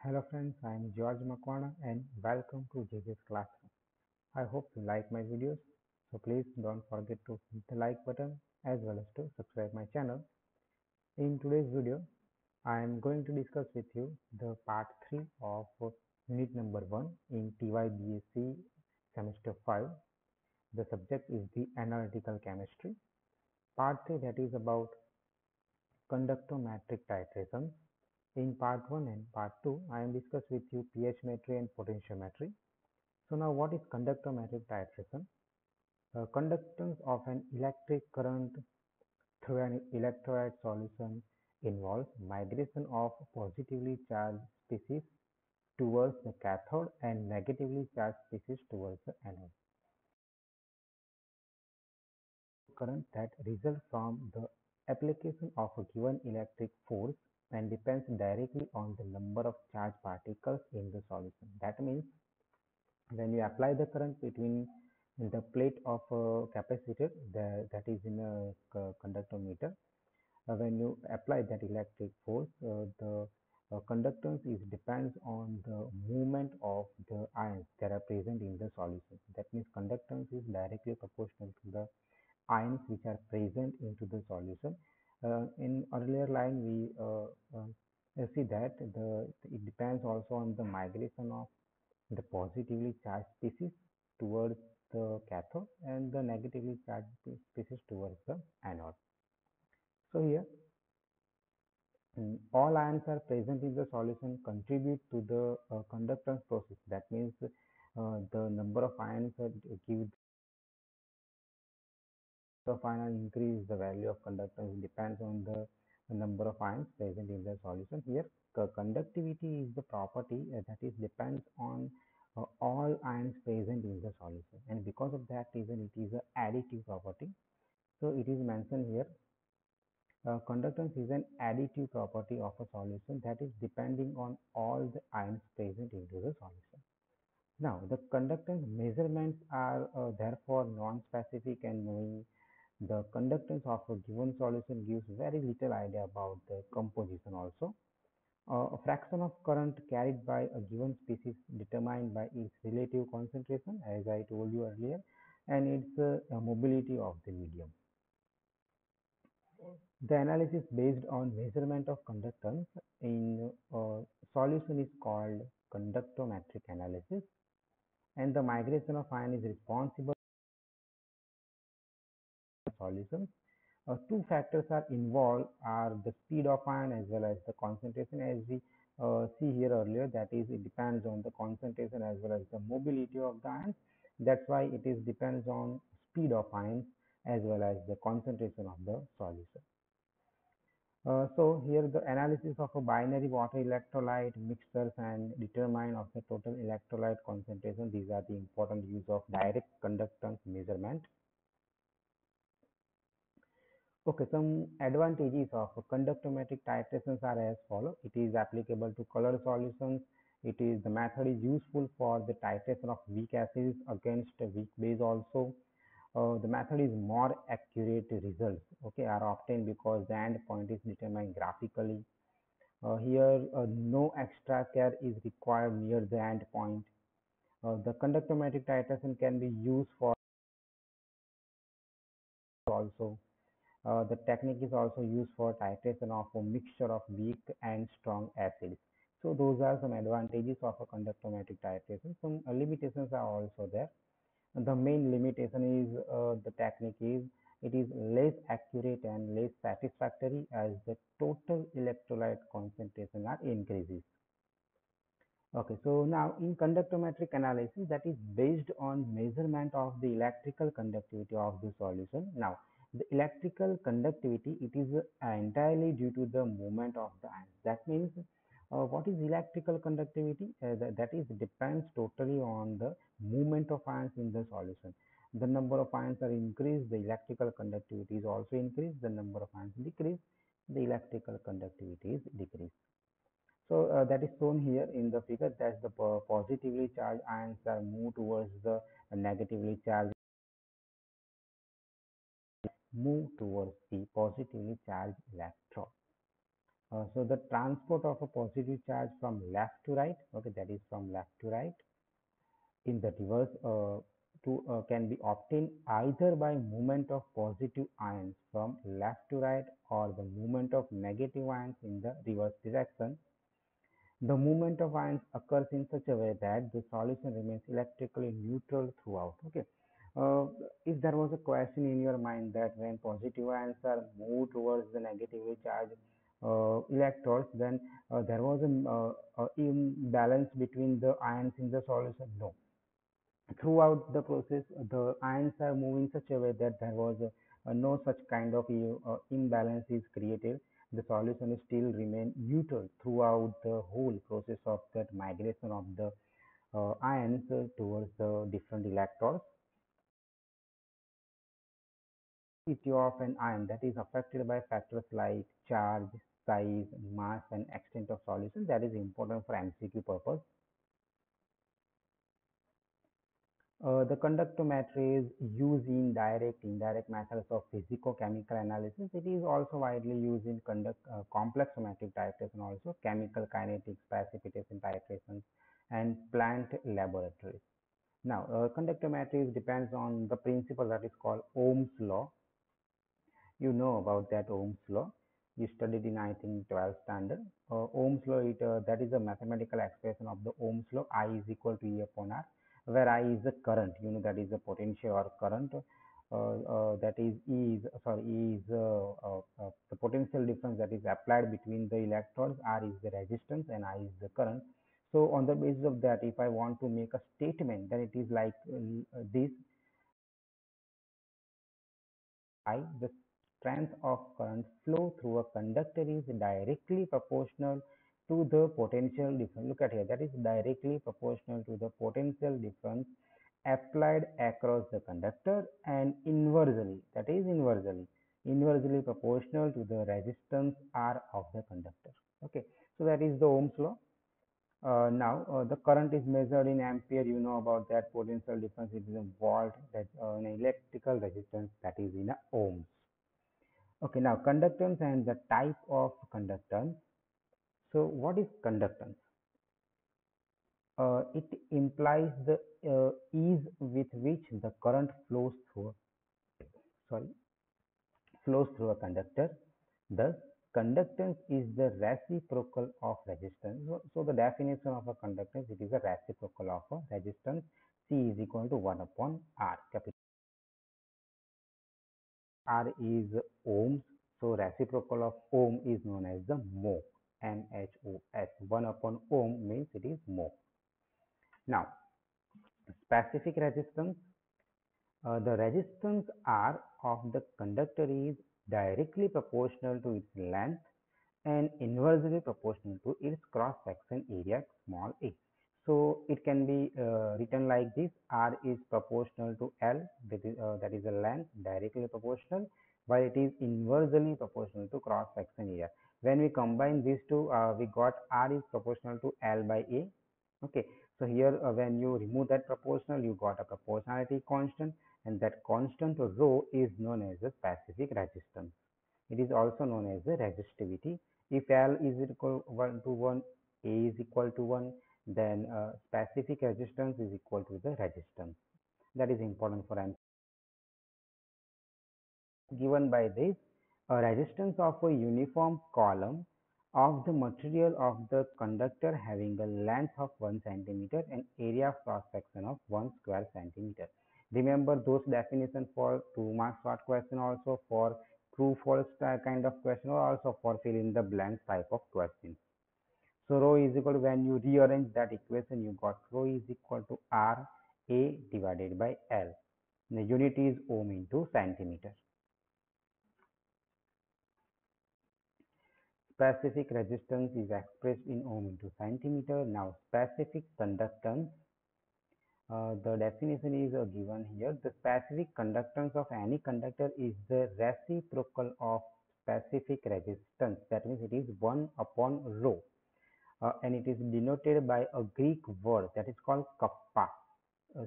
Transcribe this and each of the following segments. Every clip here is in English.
Hello friends, I am George Makwana and welcome to JJ's Classroom. I hope you like my videos, so please don't forget to hit the like button as well as to subscribe my channel. In today's video, I am going to discuss with you the part 3 of unit number 1 in TYBSc semester 5. The subject is the analytical chemistry. Part 3, that is about conductometric titration. In part 1 and part 2, I am discuss with you pH-metry and potentiometry. So now what is conductometric titration? Conductance of an electric current through an electrolyte solution involves migration of positively charged species towards the cathode and negatively charged species towards the anode. Current that results from the application of a given electric force and depends directly on the number of charged particles in the solution. That means when you apply the current between the plate of a capacitor that is in a conductometer, when you apply that electric force, the conductance is depends on the movement of the ions that are present in the solution. That means conductance is directly proportional to the ions which are present into the solution. In earlier line, we see that it depends also on the migration of the positively charged species towards the cathode and the negatively charged species towards the anode. So here, all ions are present in the solution contribute to the conductance process. That means the number of ions give the final increase the value of conductance depends on the number of ions present in the solution. Here, conductivity is the property that is depends on all ions present in the solution, and because of that reason, it is an additive property. So it is mentioned here. Conductance is an additive property of a solution that is depending on all the ions present into the solution. Now, the conductance measurements are therefore non-specific, and knowing the conductance of a given solution gives very little idea about the composition also. A fraction of current carried by a given species determined by its relative concentration, as I told you earlier, and its mobility of the medium. The analysis based on measurement of conductance in a solution is called conductometric analysis, and the migration of ion is responsible for solutions. Two factors are involved are the speed of ion as well as the concentration, as we see here earlier, that is it depends on the concentration as well as the mobility of the ions. That's why it is depends on speed of ions as well as the concentration of the solution. So here the analysis of a binary water electrolyte mixtures and determine of the total electrolyte concentration. These are the important use of direct conductance measurement. Okay, some advantages of conductometric titrations are as follow. It is applicable to color solutions. The method is useful for the titration of weak acids against a weak base also. The method is more accurate results, okay, are obtained because the end point is determined graphically. Here, no extra care is required near the end point. The conductometric titration can be used for also. The technique is also used for titration of a mixture of weak and strong acids. So those are some advantages of a conductometric titration. Some limitations are also there. The main limitation is the technique is it is less accurate and less satisfactory as the total electrolyte concentration are increases. Okay, so now in conductometric analysis, that is based on measurement of the electrical conductivity of the solution. Now, the electrical conductivity, it is entirely due to the movement of the ions. That means what is electrical conductivity? That is depends totally on the movement of ions in the solution. The number of ions are increased, the electrical conductivity is also increased. The number of ions decrease, the electrical conductivity is decreased. So that is shown here in the figure that the positively charged ions are moved towards the negatively charged, move towards the positively charged electron. So the transport of a positive charge from left to right, okay, that is from left to right in the reverse to can be obtained either by movement of positive ions from left to right or the movement of negative ions in the reverse direction. The movement of ions occurs in such a way that the solution remains electrically neutral throughout. Okay. Uh, if there was a question in your mind that when positive ions are moved towards the negatively charged electrodes, then there was an imbalance between the ions in the solution. No, throughout the process, the ions are moving such a way that there was no such kind of imbalance is created. The solution is still remain neutral throughout the whole process of that migration of the ions towards the different electrodes. Activity of an ion that is affected by factors like charge, size, mass, and extent of solution. That is important for MCQ purpose. The conductometry is used in direct, indirect methods of physico-chemical analysis. It is also widely used in complexometric titration, also chemical kinetics, precipitation titration, and plant laboratories. Now, conductometry depends on the principle that is called Ohm's law. You know about that Ohm's law. You studied in, I think, 12th standard. Ohm's law, that is a mathematical expression of the Ohm's law. I is equal to E upon R, where I is the current. You know that is the potential or current. That is E is sorry E is the potential difference that is applied between the electrodes. R is the resistance and I is the current. So on the basis of that, if I want to make a statement, then it is like this: I, the strength of current flow through a conductor is directly proportional to the potential difference. Look at here, that is directly proportional to the potential difference applied across the conductor, and inversely, that is inversely proportional to the resistance R of the conductor. Okay, so that is the Ohm's law. Now, the current is measured in ampere. You know about that. Potential difference is in volt. That an electrical resistance, that is in a ohms. Okay, now conductance and the type of conductance. So, what is conductance? It implies the ease with which the current sorry, flows through a conductor. Thus, conductance is the reciprocal of resistance. So the definition of a conductance, it is a reciprocal of a resistance. C is equal to 1 upon R. Capital R is ohms. So reciprocal of ohm is known as the mho. MHOS. 1 upon ohm means it is mho. Now, specific resistance. The resistance R of the conductor is directly proportional to its length and inversely proportional to its cross section area small a. So it can be written like this: R is proportional to L, that is the length, directly proportional, while it is inversely proportional to cross section area. When we combine these two, we got R is proportional to L by A. Okay, so here when you remove that proportional, you got a proportionality constant, and that constant rho is known as the specific resistance. It is also known as the resistivity. If L is equal 1 to 1, A is equal to 1, then specific resistance is equal to the resistance. That is important for answer. Given by this, a resistance of a uniform column of the material of the conductor having a length of 1 centimeter and area of cross section of 1 square centimeter. Remember those definitions for 2 mark short question, also for true false kind of question, or also for fill in the blanks type of question. So rho is equal to, when you rearrange that equation, you got rho is equal to R A divided by L. The unit is ohm into centimeter. Specific resistance is expressed in ohm into centimeter. Now, specific conductance, the definition is given here. The specific conductance of any conductor is the reciprocal of specific resistance. That means it is 1 upon rho. And it is denoted by a Greek word that is called kappa.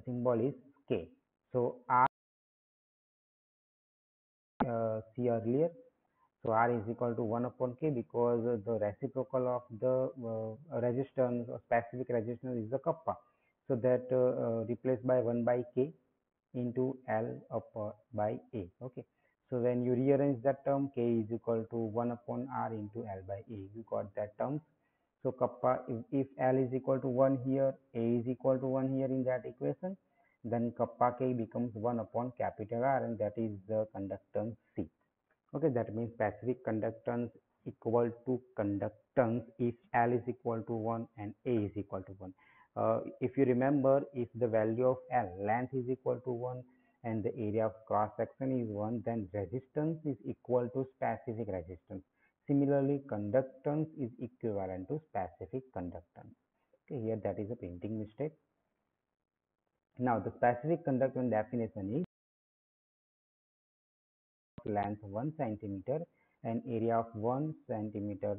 Symbol is K. So, R, see earlier. So R is equal to 1 upon K because the reciprocal of the resistance or specific resistance is the kappa. So that replaced by 1 by K into L by A. Okay. So when you rearrange that term, K is equal to 1 upon R into L by A. You got that terms. So kappa, if L is equal to 1 here, A is equal to 1 here in that equation, then kappa K becomes 1 upon capital R, and that is the conductance C. Okay, that means specific conductance equal to conductance if L is equal to 1 and A is equal to 1. If you remember, if the value of L, length is equal to 1 and the area of cross section is 1, then resistance is equal to specific resistance. Similarly, conductance is equivalent to specific conductance. Okay, here that is a printing mistake. Now, the specific conductance definition is length 1 centimeter and area of 1 centimeter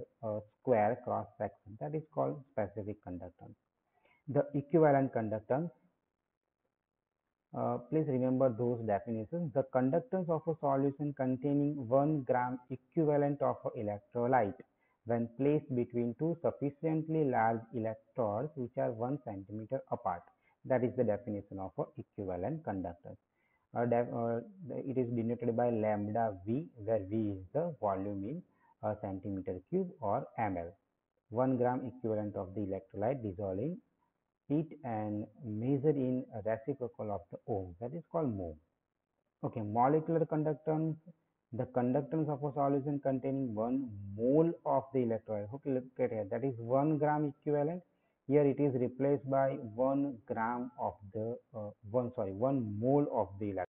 square cross section. That is called specific conductance. The equivalent conductance, please remember those definitions. The conductance of a solution containing 1 gram equivalent of electrolyte when placed between two sufficiently large electrodes which are 1 centimeter apart. That is the definition of equivalent conductance. It is denoted by lambda V, where V is the volume in centimeter cube or ml. 1 gram equivalent of the electrolyte dissolved in it and measured in a reciprocal of the ohm, that is called mho. Okay, molecular conductance, the conductance of a solution containing 1 mole of the electrolyte. Okay, look at here, that is 1 gram equivalent. Here it is replaced by 1 gram of the 1 mole of the electrolyte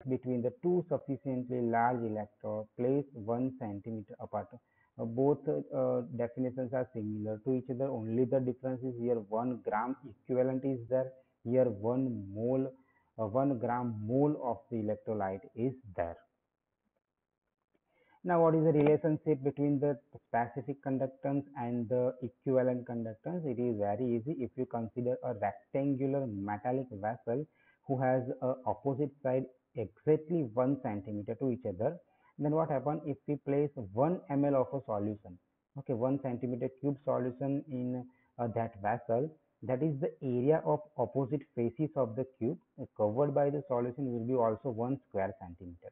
between the two sufficiently large electrodes placed 1 centimeter apart. Both definitions are similar to each other, only the difference is here 1 gram equivalent is there, here 1 gram mole of the electrolyte is there. Now, what is the relationship between the specific conductance and the equivalent conductance? It is very easy. If you consider a rectangular metallic vessel who has a opposite side exactly 1 centimeter to each other, then what happens if we place 1 ml of a solution, okay, 1 centimeter cube solution in that vessel, that is the area of opposite faces of the cube covered by the solution will be also 1 square centimeter.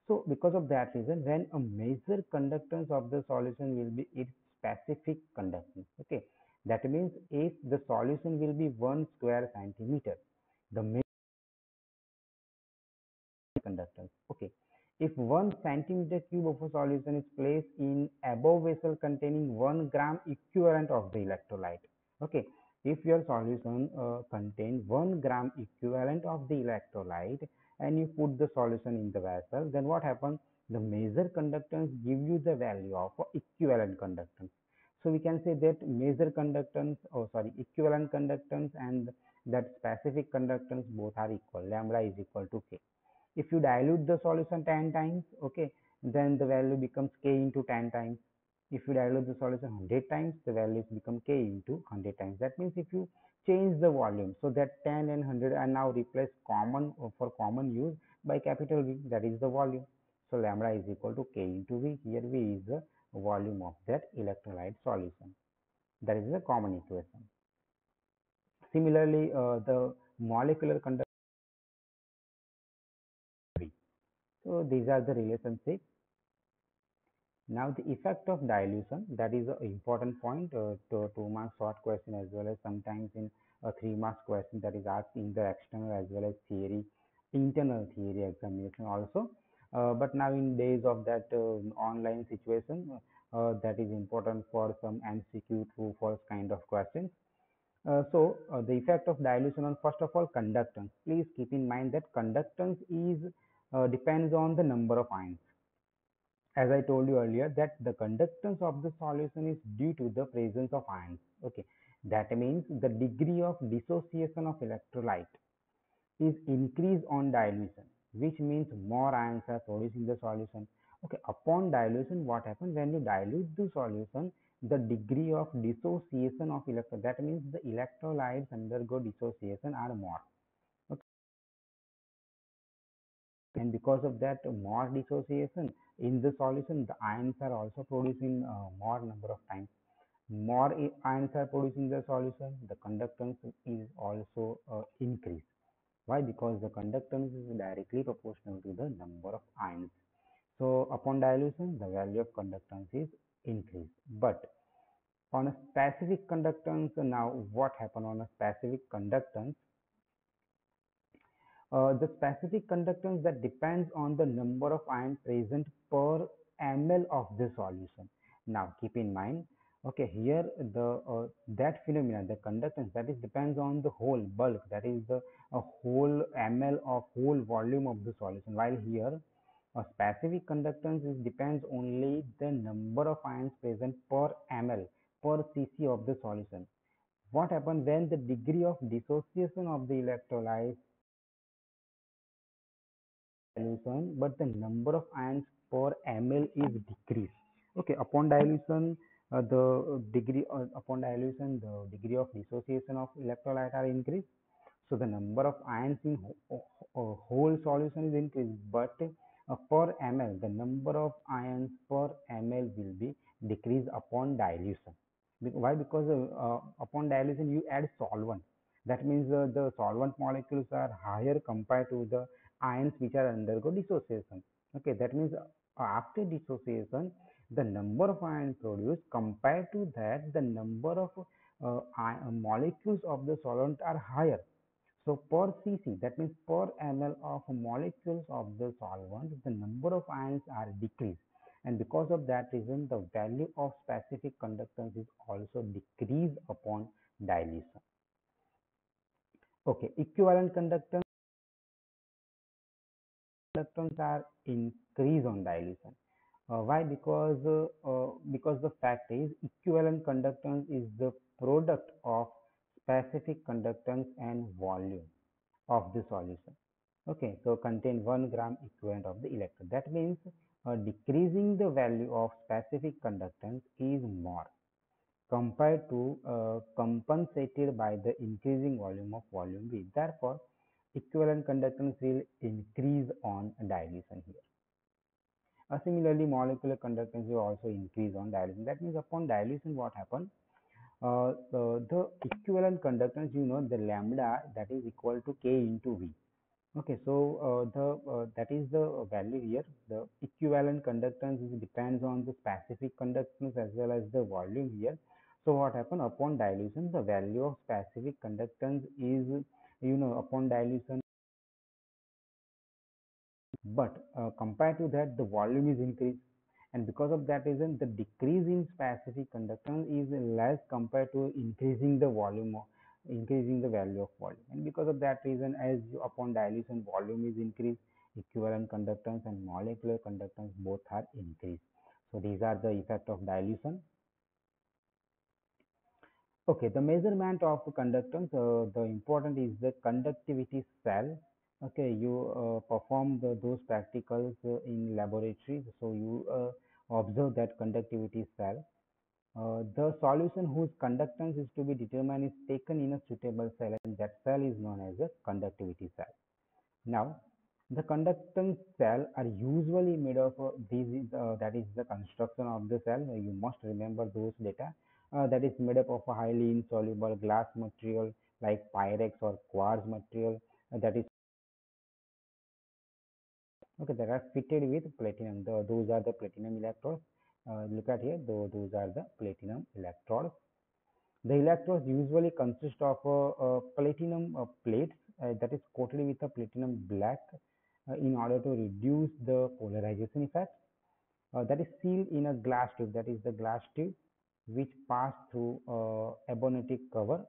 So because of that reason, when a measure conductance of the solution will be its specific conductance. Okay, that means if the solution will be 1 square centimeter, the measure conductance. Okay, if 1 centimeter cube of a solution is placed in above vessel containing 1 gram equivalent of the electrolyte. Okay, if your solution contains 1 gram equivalent of the electrolyte and you put the solution in the vessel, then what happens? The measure conductance give you the value of equivalent conductance. So we can say that measure conductance, equivalent conductance and that specific conductance both are equal. Lambda is equal to K. If you dilute the solution 10 times, okay, then the value becomes K into 10 times. If you dilute the solution 100 times, the values become K into 100 times. That means if you change the volume, so that 10 and 100 are now replaced common for common use by capital V, that is the volume. So lambda is equal to K into V. Here V is the volume of that electrolyte solution. That is the common equation. Similarly, the molecular conductivity. So these are the relationships. Now the effect of dilution, that is an important point to 2 mark short question as well as sometimes in a 3 mark question that is asked in the external as well as theory, internal theory examination also. But now in days of that online situation, that is important for some MCQ true false kind of questions. The effect of dilution on first of all conductance. Please keep in mind that conductance is depends on the number of ions. As I told you earlier that the conductance of the solution is due to the presence of ions. Okay, that means the degree of dissociation of electrolyte is increased on dilution, which means more ions are produced in the solution. Okay, upon dilution, what happens when you dilute the solution? The degree of dissociation of electrolyte, that means the electrolytes undergo dissociation are more. and because of that more dissociation in the solution, the ions are also producing more number of times. More ions are produced in the solution, the conductance is also increased. Why? Because the conductance is directly proportional to the number of ions. So upon dilution, the value of conductance is increased. But on a specific conductance, now what happen on a specific conductance? The specific conductance that depends on the number of ions present per ml of the solution. Now keep in mind, okay, here the that phenomena, the conductance, that is depends on the whole bulk, that is the whole ml of whole volume of the solution. While here a specific conductance is depends only the number of ions present per ml per cc of the solution. What happens when the degree of dissociation of the electrolyte dilution, but the number of ions per ml is decreased. Okay, upon dilution, the degree of dissociation of electrolyte are increased. So the number of ions in whole solution is increased, but per ml, the number of ions per ml will be decreased upon dilution. Why? Because upon dilution you add solvent. That means the solvent molecules are higher compared to the ions which are undergo dissociation. Okay, that means after dissociation, the number of ions produced compared to that, the number of molecules of the solvent are higher. So per cc, that means per ml of molecules of the solvent, the number of ions are decreased. And because of that reason, the value of specific conductance is also decreased upon dilution. Okay, equivalent conductance are increased on dilution. Why? Because the fact is equivalent conductance is the product of specific conductance and volume of the solution. Okay, so contain 1 gram equivalent of the electron. That means decreasing the value of specific conductance is more compared to compensated by the increasing volume of volume V. Therefore, equivalent conductance will increase on dilution here. Similarly, molecular conductance will also increase on dilution. That means upon dilution, what happens? The equivalent conductance, the lambda, that is equal to K into V. Okay, so the that is the value here. The equivalent conductance depends on the specific conductance as well as the volume here. So what happen upon dilution? The value of specific conductance is, upon dilution, but compared to that, the volume is increased, and because of that reason, the decrease in specific conductance is less compared to increasing the volume of increasing the value of volume. And because of that reason, as upon dilution, volume is increased, equivalent conductance and molecular conductance both are increased. So these are the effect of dilution. Okay, the measurement of conductance, the important is the conductivity cell. Okay, you perform those practicals in laboratories, so you observe that conductivity cell. The solution whose conductance is to be determined is taken in a suitable cell, and that cell is known as a conductivity cell. Now, the conductance cell are usually made of that is the construction of the cell. You must remember those data. That is made up of a highly insoluble glass material like pyrex or quartz material. That is okay. That are fitted with platinum. Those are the platinum electrodes. Look at here. Those are the platinum electrodes. The electrodes usually consist of platinum plates that is coated with a platinum black in order to reduce the polarization effect. That is sealed in a glass tube, that is the glass tube which pass through abonitic cover.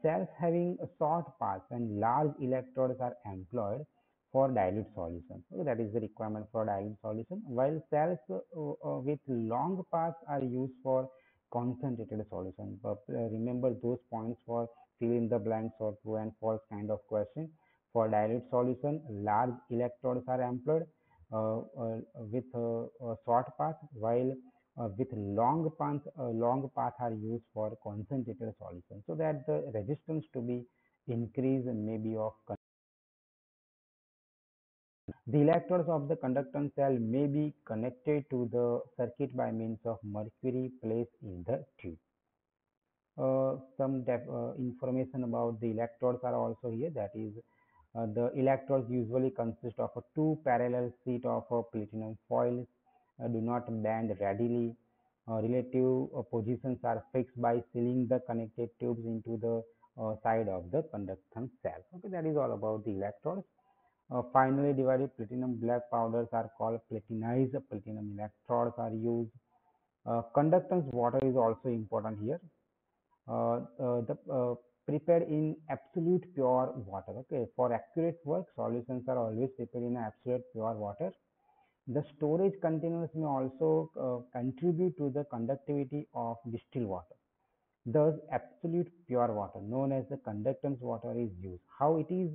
Cells having a short paths and large electrodes are employed for dilute solution. So that is the requirement for dilute solution. While cells with long paths are used for concentrated solution. But remember those points for fill in the blanks or true and false kind of question. For dilute solution, large electrodes are employed with a short path, while with long path are used for concentrated solution, so that the resistance to be increased maybe of The electrodes of the conductance cell may be connected to the circuit by means of mercury placed in the tube. Some information about the electrodes are also here. That is, the electrodes usually consist of a two parallel sheet of platinum foils, do not bend readily. Relative positions are fixed by sealing the connected tubes into the side of the conductance cell. Okay, that is all about the electrodes. Finally divided platinum black powders are called platinized platinum electrodes are used. Conductance water is also important here. The prepared in absolute pure water. Okay, for accurate work, solutions are always prepared in absolute pure water. The storage containers may also contribute to the conductivity of distilled water. Thus, absolute pure water, known as the conductance water, is used. How it is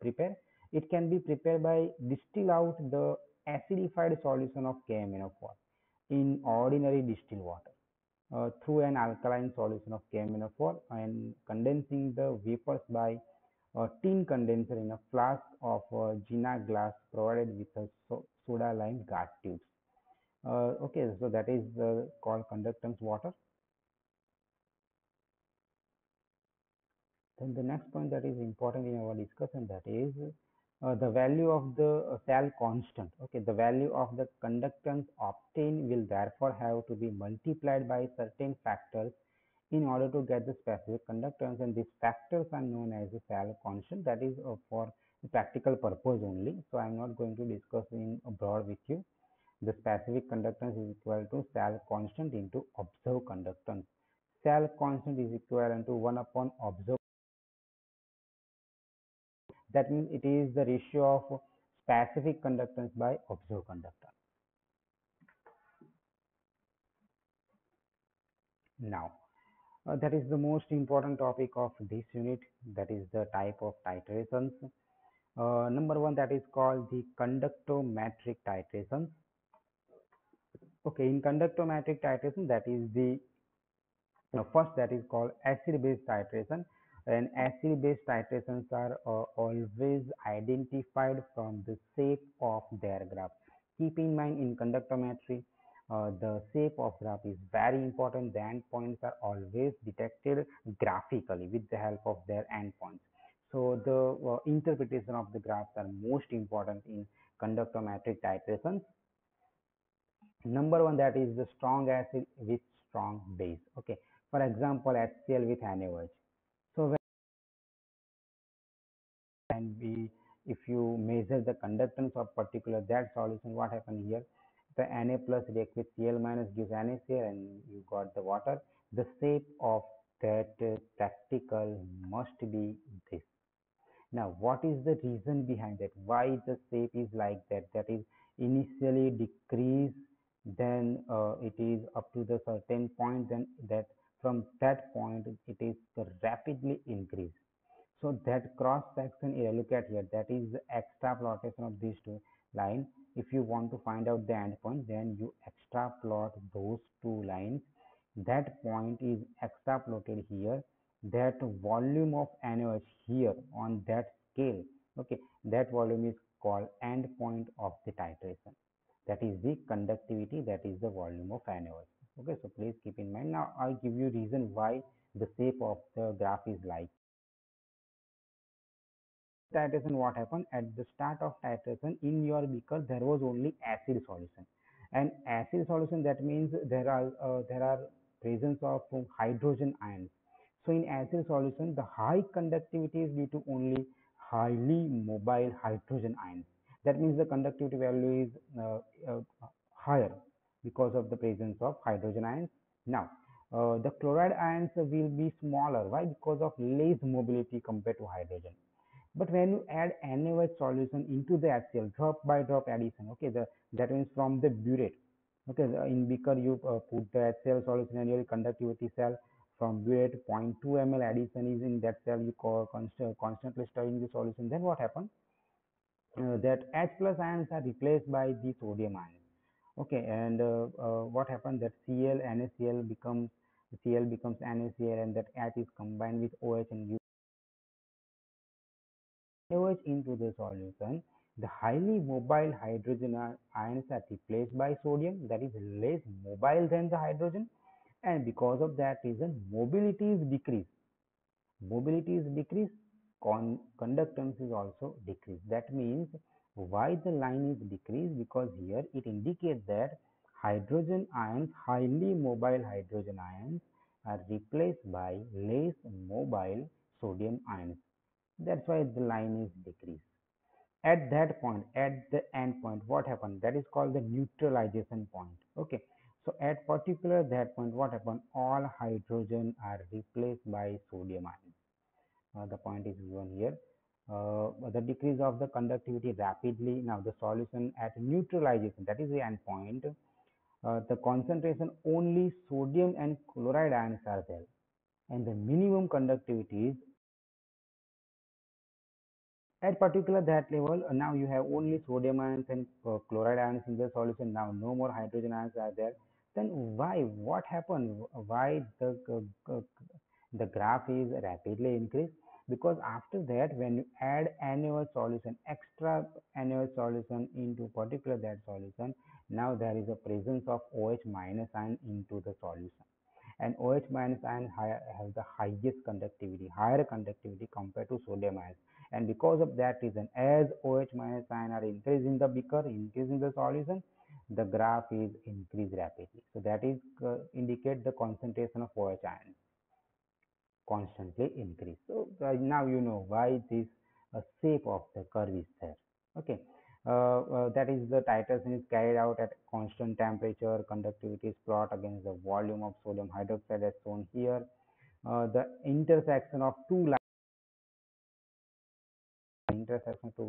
prepared? It can be prepared by distill out the acidified solution of KMnO4 in ordinary distilled water through an alkaline solution of KMnO4 and condensing the vapors by a tin condenser in a flask of Gina glass provided with a soda lime gas tubes. Okay, so that is called conductance water. Then the next point that is important in our discussion, that is the value of the cell constant. Okay, the value of the conductance obtained will therefore have to be multiplied by certain factors in order to get the specific conductance, and these factors are known as the cell constant. That is for practical purpose only. So I am not going to discuss in broad with you. The specific conductance is equal to cell constant into observed conductance. Cell constant is equivalent to 1 upon observed. That means it is the ratio of specific conductance by observed conductance. Now, that is the most important topic of this unit, that is the type of titrations. Number one, that is called the conductometric titration. Okay, in conductometric titration, that is the first, that is called acid base titration, and acid base titrations are always identified from the shape of their graph. Keep in mind, in conductometry the shape of graph is very important. The endpoints are always detected graphically with the help of their endpoints. So the interpretation of the graphs are most important in conductometric titrations. Number one, that is the strong acid with strong base. Okay, for example, HCl with NaOH. So when we, if you measure the conductance of particular that solution, what happened here? The Na plus react with Cl minus gives NaCl and you got the water. The shape of that practical must be this. Now, what is the reason behind that? Why the shape is like that? That is initially decrease, then it is up to the certain point, then that from that point it is rapidly increase. So that cross section you look at here, that is the extrapolation of these two lines. If you want to find out the endpoint, then you extrapolate those two lines. That point is extrapolated here. That volume of NaOH here on that scale, okay, that volume is called endpoint of the titration. That is the conductivity, that is the volume of NaOH. Okay, so please keep in mind. Now I'll give you reason why the shape of the graph is like titration. What happened at the start of titration, in your beaker there was only acid solution, and acid solution, that means there are presence of hydrogen ions. So in acid solution the high conductivity is due to only highly mobile hydrogen ions. That means the conductivity value is higher because of the presence of hydrogen ions. Now the chloride ions will be smaller. Why? Because of less mobility compared to hydrogen. But when you add NaOH solution into the HCl, drop by drop addition, okay, that means from the burette, okay, in beaker you put the HCl solution and your conductivity cell from burette 0.2 ml addition is in that cell, you constantly stirring the solution. Then what happens? That H plus ions are replaced by the sodium ions. Okay, and what happens, that Cl NaCl becomes Cl becomes NaCl, and that H is combined with OH and OH into the solution, the highly mobile hydrogen ions are replaced by sodium that is less mobile than the hydrogen, and because of that reason mobility is decreased. Mobility is decreased, conductance is also decreased. That means why the line is decreased, because here it indicates that hydrogen ions, highly mobile hydrogen ions, are replaced by less mobile sodium ions. That's why the line is decreased. At that point, at the end point, what happened? That is called the neutralization point. Okay. So at particular that point, what happened? All hydrogen are replaced by sodium ions. The point is given here. The decrease of the conductivity rapidly. Now the solution at neutralization, that is the end point. The concentration only sodium and chloride ions are there, and the minimum conductivity is at particular that level. Now you have only sodium ions and chloride ions in the solution. Now no more hydrogen ions are there. Then why? What happened? Why the graph is rapidly increased? Because after that, when you add NaOH solution, extra NaOH solution into particular that solution, now there is a presence of OH minus ion into the solution, and OH minus ion have the highest conductivity, higher conductivity compared to sodium ions. And because of that reason, as OH minus ion are increased in the beaker, increase in the solution, the graph is increased rapidly. So that is indicate the concentration of OH ions constantly increase. So now you know why this shape of the curve is there. Okay. That is the titration is carried out at constant temperature. Conductivity is plot against the volume of sodium hydroxide as shown here. The intersection of two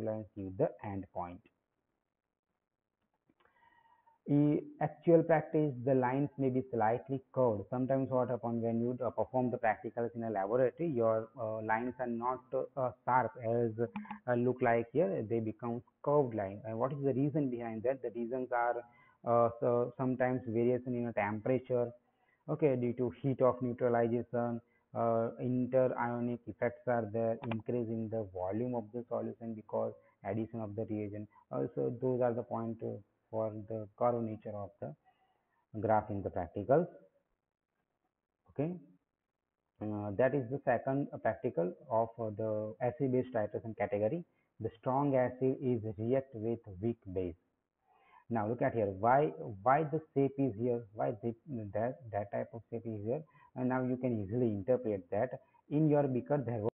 lines give the end point. In actual practice, the lines may be slightly curved. Sometimes what happens when you perform the practicals in a laboratory, your lines are not sharp as look like here. They become curved line. And what is the reason behind that? The reasons are so sometimes variation in a temperature, okay, due to heat of neutralization, interionic effects are there, increase in the volume of the solution because addition of the reagent. Also, those are the point for the curve nature of the graph in the practicals. Okay, that is the second practical of the acid base titration category. The strong acid is react with weak base. Now look at here, why the shape is here, why that type of shape is here, and now you can easily interpret that. In your beaker there was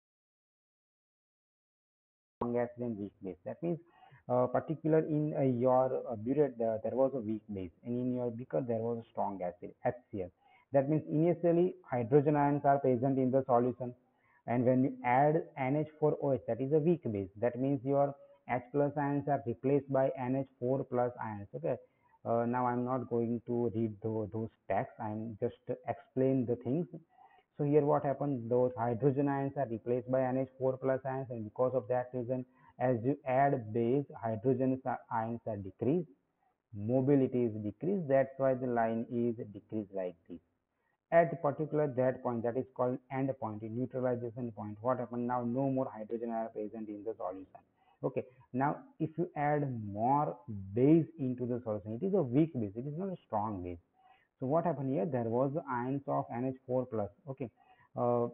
strong acid and weak base. That means particular in your burette there was a weak base, and in your beaker there was a strong acid HCl. That means initially hydrogen ions are present in the solution, and when you add NH4OH, that is a weak base. That means your H plus ions are replaced by NH4 plus ions. Okay. Now I'm not going to read those texts. I'm just explain the things. So here what happens, those hydrogen ions are replaced by NH4 plus ions, and because of that reason, as you add base, hydrogen ions are decreased, mobility is decreased. That's why the line is decreased like this. At particular that point, that is called end point, neutralization point. What happened now? No more hydrogen are present in the solution. Okay. Now if you add more base into the solution, it is a weak base. It is not a strong base. So what happened here? There was the ions of NH4 plus. Okay. Uh,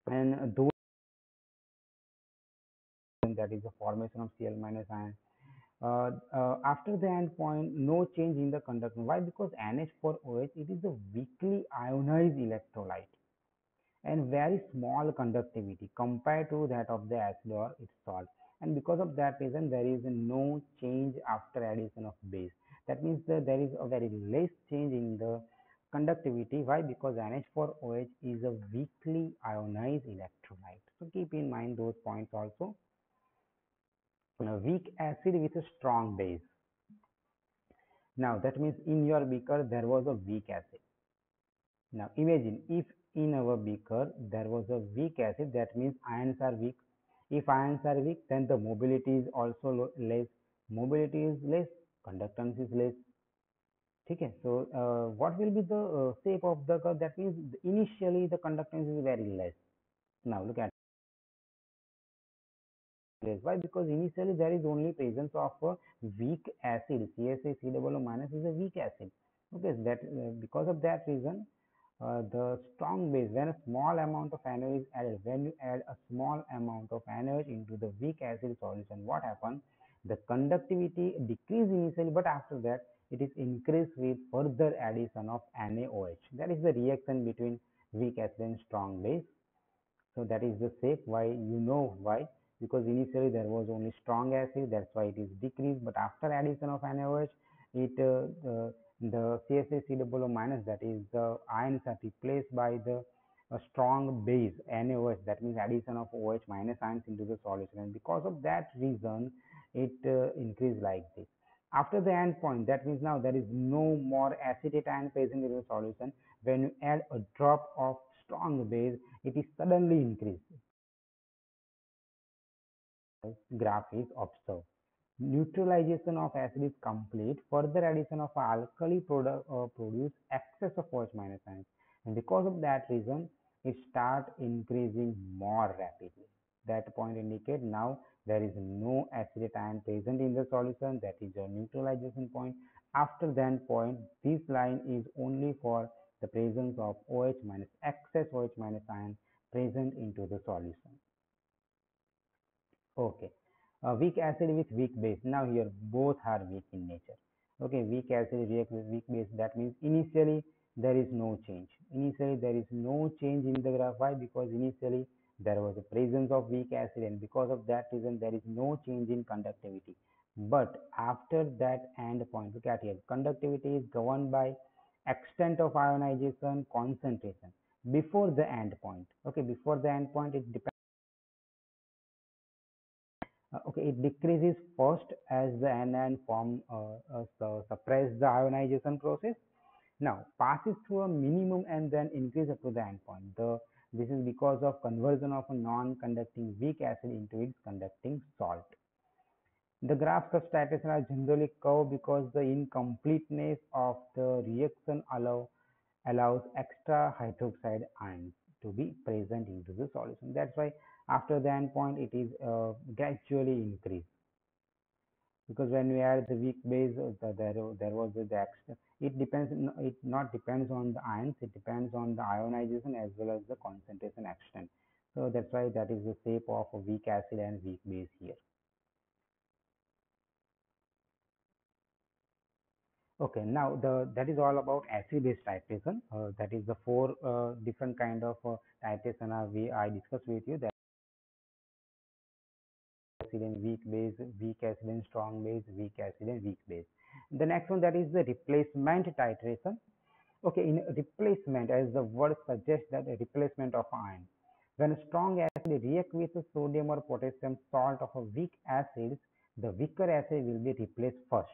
and those, that is the formation of Cl minus ion. After the end point, no change in the conductance. Why? Because NH4OH, it is a weakly ionized electrolyte and very small conductivity compared to that of the acid or its salt. And because of that reason, there is no change after addition of base. That means that there is a very less change in the conductivity. Why? Because NH4OH is a weakly ionized electrolyte. So keep in mind those points also. A weak acid with a strong base. Now that means in your beaker there was a weak acid. Now imagine if in our beaker there was a weak acid, that means ions are weak. If ions are weak, then the mobility is also less. Mobility is less, conductance is less. Okay, so what will be the shape of the curve? That means initially the conductance is very less. Now look at place. Why? Because initially there is only presence of a weak acid. CSaCOO minus is a weak acid. Okay, that because of that reason, the strong base, when a small amount of NaOH is added, when you add a small amount of NaOH into the weak acid solution, what happens? The conductivity decrease initially, but after that it is increased with further addition of NaOH. That is the reaction between weak acid and strong base. So that is the shape. Why? You know why? Because initially there was only strong acid, that's why it is decreased, but after addition of NaOH, it the CSaCOO minus, that is the ions are replaced by the strong base NaOH, that means addition of OH minus ions into the solution, and because of that reason it increased like this. After the end point, that means now there is no more acetate ion present in the solution. When you add a drop of strong base, it is suddenly increased. Graph is observed. Neutralization of acid is complete. Further addition of alkali product produce excess of OH minus ions, and because of that reason, it start increasing more rapidly. That point indicate now there is no acetate ion present in the solution. That is your neutralization point. After that point, this line is only for the presence of OH minus excess OH minus ion present into the solution. Okay. Weak acid with weak base. Now here both are weak in nature. Okay, weak acid react with weak base. That means initially there is no change. Initially there is no change in the graph. Why? Because initially there was a presence of weak acid, and because of that reason there is no change in conductivity. But after that end point, look at here. Conductivity is governed by extent of ionization, concentration. Before the end point. Okay, before the end point it depends. Okay, it decreases first as the anion form suppress the ionization process. Now passes through a minimum and then increase up to the endpoint. This is because of conversion of a non-conducting weak acid into its conducting salt. The graphs of titration are generally curved because the incompleteness of the reaction allows extra hydroxide ions to be present into the solution. That's why after the endpoint it is gradually increased, because when we add the weak base, there was the extra. It depends. It not depends on the ions. It depends on the ionization as well as the concentration extent. So that's why that is the shape of a weak acid and weak base here. Okay, now that is all about acid-base titration. That is the four different kind of titration I discussed with you. That acid and weak acid and strong base, weak acid and weak base. The next one, that is the replacement titration. Okay, in replacement, as the word suggests, that a replacement of ion. When a strong acid reacts with a sodium or potassium salt of a weak acid, the weaker acid will be replaced first.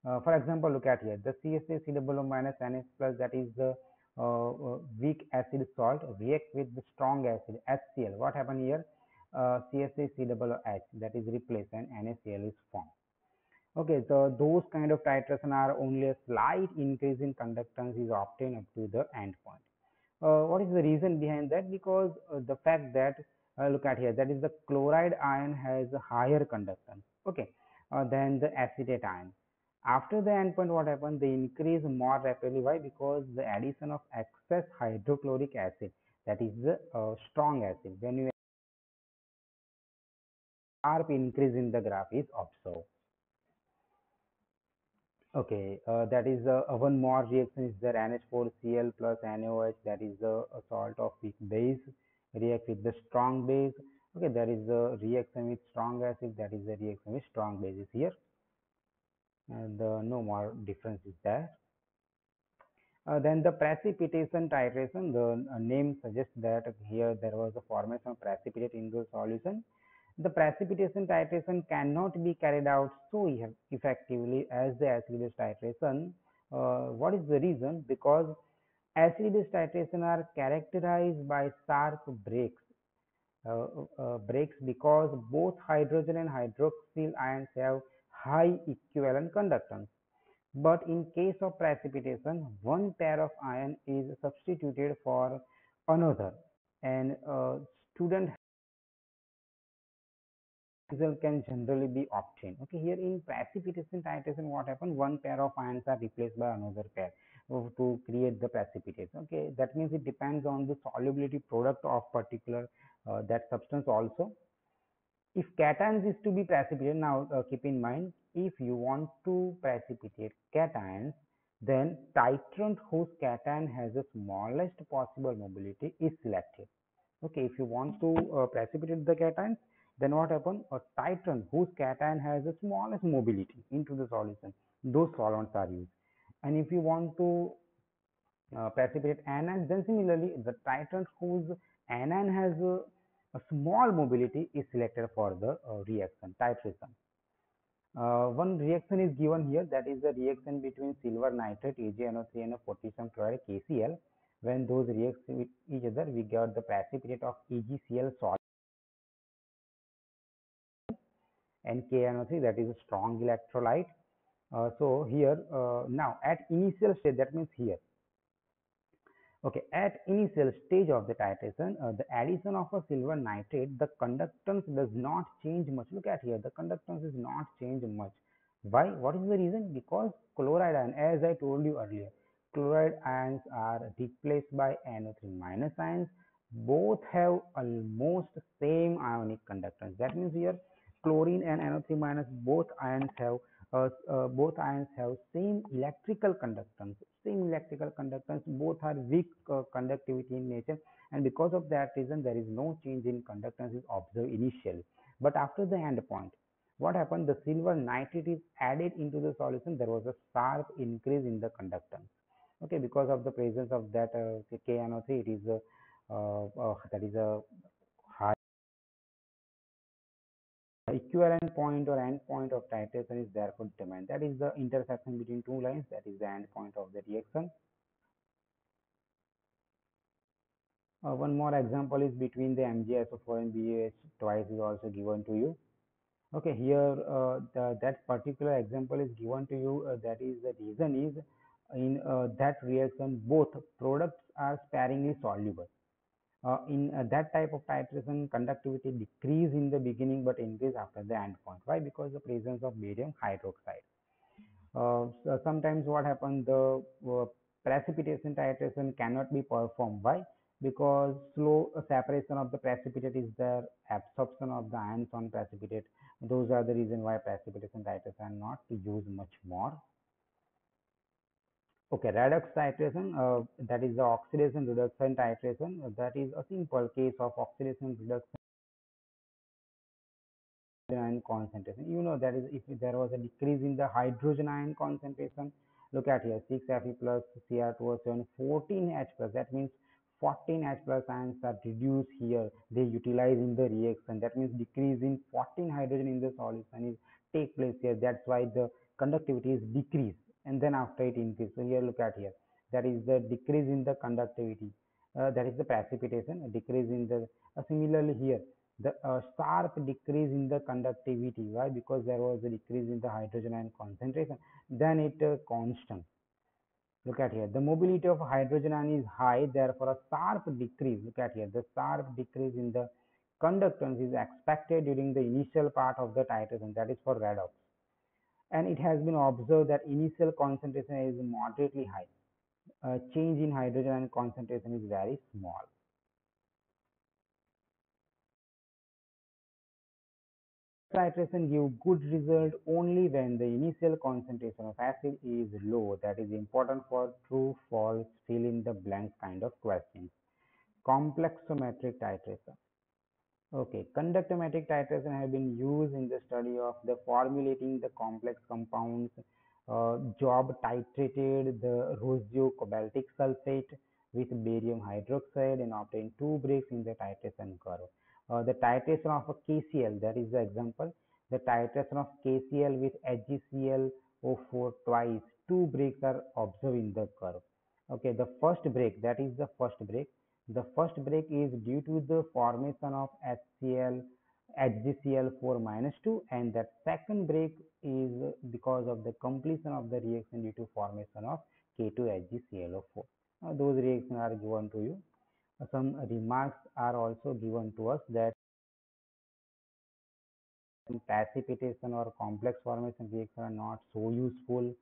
For example, look at here, the CSaCOO minus NH plus, that is the weak acid salt, react with the strong acid HCl. What happened here? CSaCOOH, that is replaced, and NaCl is formed. Okay, so those kind of titration are only a slight increase in conductance is obtained up to the end point. What is the reason behind that? Because the fact that look at here, that is the chloride ion has a higher conductance, okay, than the acetate ion. After the endpoint, what happens? They increase more rapidly. Why? Because the addition of excess hydrochloric acid, that is the strong acid. When you sharp increase in the graph is observed. Okay, that is one more reaction is there, NH4Cl plus NaOH, that is the salt of weak base react with the strong base. Okay, there is the reaction with strong acid, that is the reaction with strong bases here, and no more difference is there. Then the precipitation titration, the name suggests that here there was a formation of precipitate in the solution. The precipitation titration cannot be carried out so effectively as the acid-base titration. What is the reason? Because acid-base titration are characterized by sharp breaks because both hydrogen and hydroxyl ions have high equivalent conductance. But in case of precipitation, one pair of ion is substituted for another, and student result can generally be obtained. Okay, here in precipitation titration, what happens? One pair of ions are replaced by another pair to create the precipitation. Okay, that means it depends on the solubility product of particular that substance also. If cations is to be precipitated, now keep in mind, if you want to precipitate cations, then titrant whose cation has the smallest possible mobility is selected. Okay, if you want to precipitate the cations, then what happens? A titrant whose cation has the smallest mobility into the solution, those solvents are used. And if you want to precipitate anions, then similarly the titrant whose anion has a small mobility is selected for the reaction titration. One reaction is given here, that is the reaction between silver nitrate AgNO3 and a potassium chloride KCl. When those react with each other, we get the precipitate of AgCl solid and KNO3, that is a strong electrolyte. So here now at initial state, that means here, okay, at initial stage of the titration, the addition of a silver nitrate, the conductance does not change much. Look at here, the conductance is not change much. Why? What is the reason? Because chloride ion, as I told you earlier, chloride ions are replaced by NO3 minus ions. Both have almost same ionic conductance. That means here chlorine and NO3 minus both ions have same electrical conductance. Both are weak conductivity in nature, and because of that reason, there is no change in conductance is observed initially. But after the end point, what happened? The silver nitrate is added into the solution. There was a sharp increase in the conductance. Okay, because of the presence of that KNO3, it is that is a high equivalent point or end point of titration is therefore determined. That is the intersection between two lines. That is the end point of the reaction. One more example is between the MgSO4 and BaH twice is also given to you. Okay, here that particular example is given to you. That is the reason is in that reaction both products are sparingly soluble. In that type of titration, conductivity decrease in the beginning but increase after the end point. Why? Because the presence of barium hydroxide. So sometimes what happens, the precipitation titration cannot be performed. Why? Because slow separation of the precipitate is there, absorption of the ions on precipitate. Those are the reason why precipitation titration are not used much more. Okay, redox titration, that is the oxidation reduction titration. That is a simple case of oxidation reduction ion concentration. You know that is if there was a decrease in the hydrogen ion concentration. Look at here, 6Fe plus Cr2O7, 14H plus. That means 14H plus ions are reduced here. They utilize in the reaction. That means decrease in 14 hydrogen in the solution is take place here. That's why the conductivity is decreased, and then after it increase. So here, look at here. That is the decrease in the conductivity. That is the precipitation. A decrease in the similarly here the sharp decrease in the conductivity. Why? Because there was a decrease in the hydrogen ion concentration. Then it constant. Look at here, the mobility of hydrogen ion is high, therefore a sharp decrease. Look at here, the sharp decrease in the conductance is expected during the initial part of the titration, that is for redox. And it has been observed that initial concentration is moderately high. Change in hydrogen ion concentration is very small. Titration give good result only when the initial concentration of acid is low. That is important for true, false, fill in the blank kind of questions. Complexometric titration. Okay, conductometric titration have been used in the study of the formulating the complex compounds. Job titrated the rosio cobaltic sulfate with barium hydroxide and obtained two breaks in the titration curve. The titration of a KCl, that is the example. The titration of KCl with HgClO4 twice, two breaks are observed in the curve. Okay, the first break, that is the first break. The first break is due to the formation of HCl, HgCl4 minus 2, and that second break is because of the completion of the reaction due to formation of K2HgClO4. Those reactions are given to you. Some remarks are also given to us that precipitation or complex formation reaction are not so useful.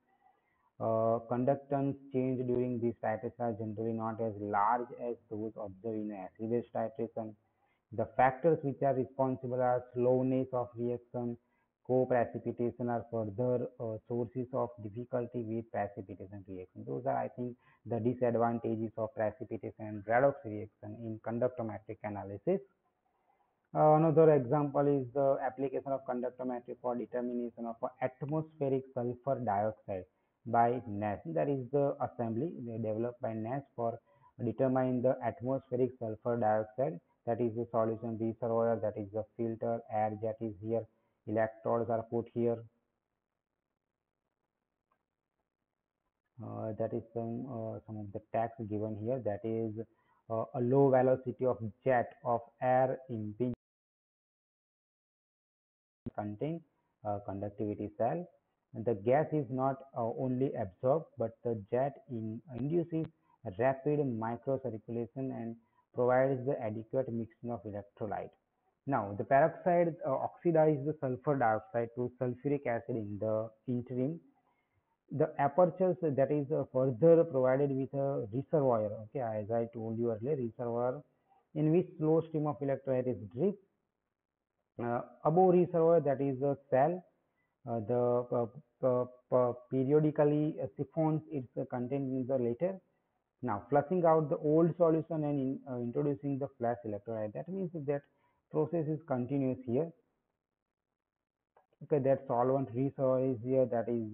Conductance change during these titrations are generally not as large as those observed in acid-base titration. The factors which are responsible are slowness of reaction, co-precipitation are further sources of difficulty with precipitation reaction. Those are, I think, the disadvantages of precipitation and redox reaction in conductometric analysis. Another example is the application of conductometry for determination of atmospheric sulfur dioxide by NAS. That is the assembly developed by NAS for determining the atmospheric sulfur dioxide. That is the solution reservoir, that is the filter, air jet is here, electrodes are put here. That is some of the text given here. That is a low velocity of jet of air impinging contain conductivity cell. And the gas is not only absorbed, but the jet induces rapid microcirculation and provides the adequate mixing of electrolyte. Now, the peroxide oxidizes the sulfur dioxide to sulfuric acid in the interim. The apertures that is further provided with a reservoir, okay, as I told you earlier, reservoir in which slow stream of electrolyte is dripped. Above reservoir, that is a cell, the periodically siphons its content in the later. Now, flushing out the old solution and introducing the fresh electrolyte. That means that process is continuous here. Okay, that solvent reservoir is here. That is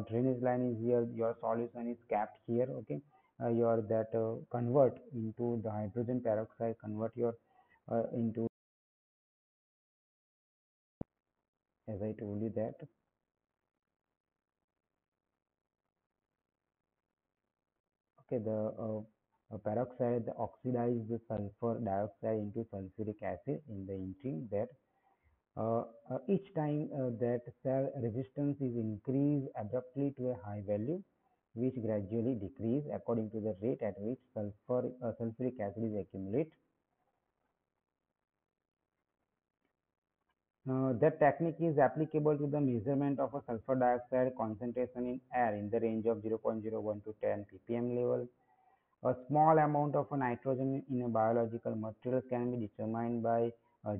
drainage line is here. Your solution is capped here. Okay, your that convert into the hydrogen peroxide. Convert your into, as I told you that. Okay, the peroxide oxidize the sulfur dioxide into sulfuric acid in the interim. That each time that cell resistance is increased abruptly to a high value, which gradually decrease according to the rate at which sulfuric acid is accumulate. That technique is applicable to the measurement of a sulfur dioxide concentration in air in the range of 0.01 to 10 ppm level. A small amount of nitrogen in a biological material can be determined by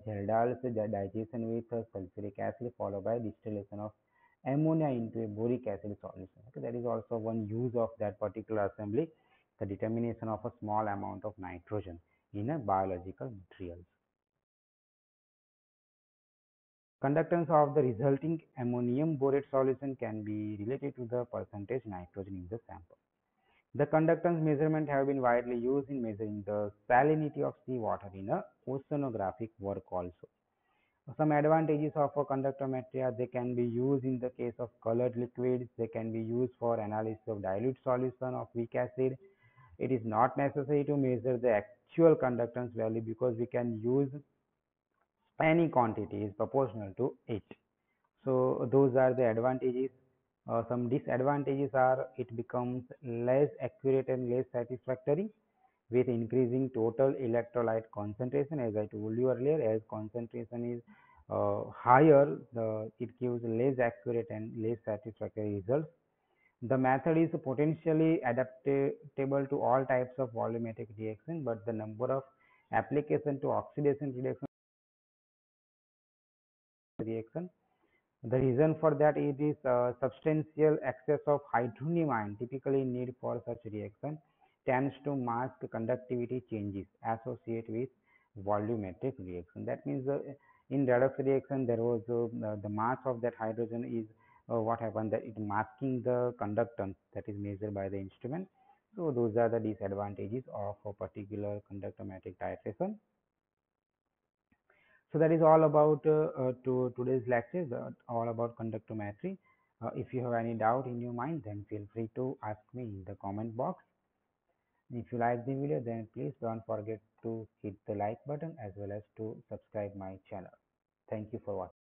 Gelder's digestion with sulfuric acid followed by distillation of ammonia into a boric acid solution. Okay, that is also one use of that particular assembly, the determination of a small amount of nitrogen in a biological material. Conductance of the resulting ammonium borate solution can be related to the percentage nitrogen in the sample. The conductance measurement have been widely used in measuring the salinity of seawater in a oceanographic work also. Some advantages of a conductometry are they can be used in the case of colored liquids, they can be used for analysis of dilute solution of weak acid. It is not necessary to measure the actual conductance value because we can use any quantity is proportional to it. So those are the advantages. Some disadvantages are it becomes less accurate and less satisfactory with increasing total electrolyte concentration. As I told you earlier, as concentration is higher, it gives less accurate and less satisfactory results. The method is potentially adaptable to all types of volumetric reaction, but the number of application to oxidation reaction. The reason for that it is substantial excess of hydronium ion typically need for such reaction tends to mask conductivity changes associated with volumetric reaction. That means in redox reaction there was the mass of that hydrogen is what happened that it masking the conductance that is measured by the instrument. So those are the disadvantages of a particular conductometric titration. So that is all about today's lecture, all about conductometry. If you have any doubt in your mind, then feel free to ask me in the comment box. If you like the video, then please don't forget to hit the like button as well as to subscribe my channel. Thank you for watching.